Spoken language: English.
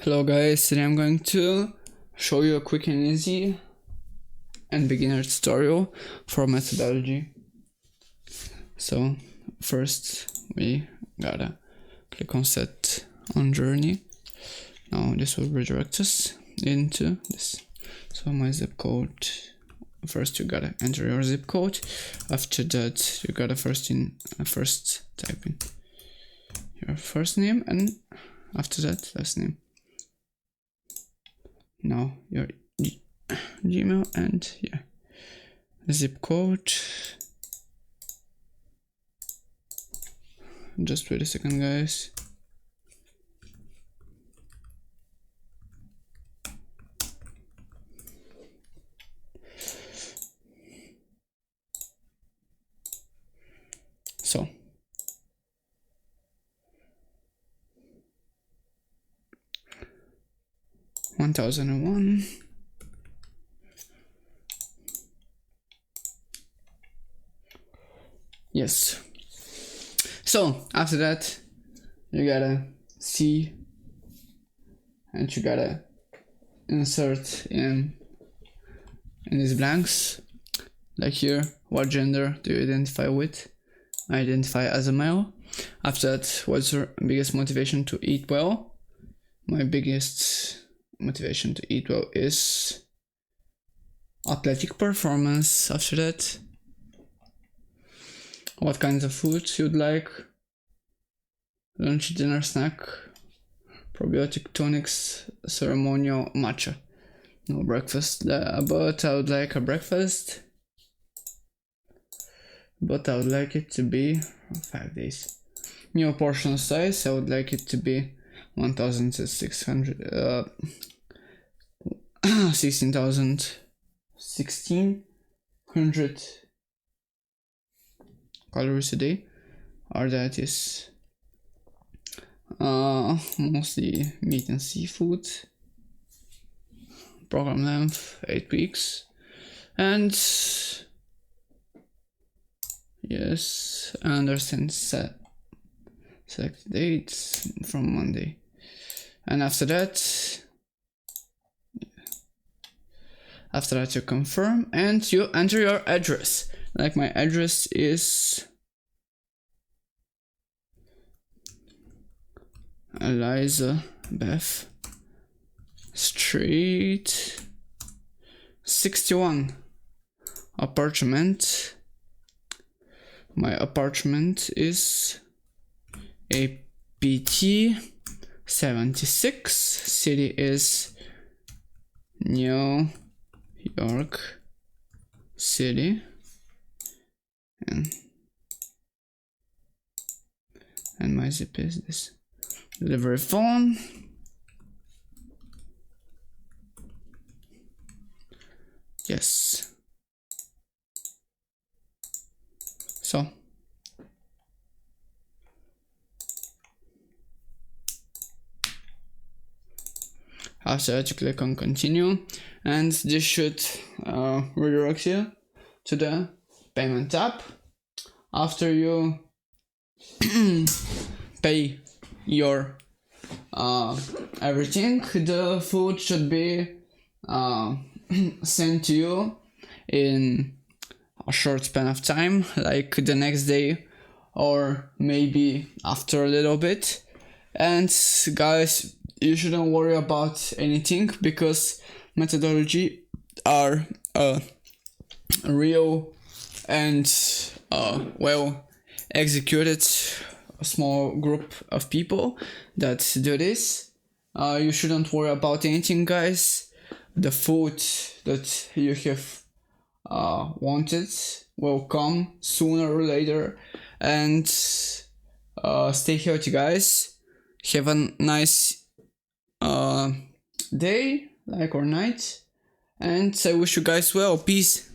Hello guys, today I'm going to show you a quick and easy and beginner tutorial for methodology. So first we gotta click on set on journey. Now this will redirect us into this. So my zip code, first you gotta enter your zip code. After that you gotta first type in your first name, and after that last name. Now your Gmail and zip code. Just wait a second guys. So 1001. Yes. So after that you gotta see and you gotta insert in these blanks, like here, what gender do you identify with? I identify as a male. After that, what's your biggest motivation to eat well? My biggest motivation to eat well is athletic performance. After that, what kinds of foods you'd like? Lunch, dinner, snack, probiotic, tonics, ceremonial, matcha. No breakfast, but I would like a breakfast, but I would like it to be 5 days. Meal portion size, I would like it to be 1600 calories a day, or that is mostly meat and seafood. Program length 8 weeks, and yes, understand select dates from Monday. And after that you confirm and you enter your address. Like my address is Elizabeth Street 61, apartment. My apartment is APT 76, city is New York City, and my zip is this. Delivery phone, yes. So after that you click on continue, and this should redirect you to the payment tab. After you pay your everything, the food should be sent to you in a short span of time, like the next day or maybe after a little bit. And guys, you shouldn't worry about anything, because methodology are real and well executed a small group of people that do this. You shouldn't worry about anything guys. The food that you have wanted will come sooner or later, and stay healthy guys. Have a nice day, like, or night, and I wish you guys well. Peace.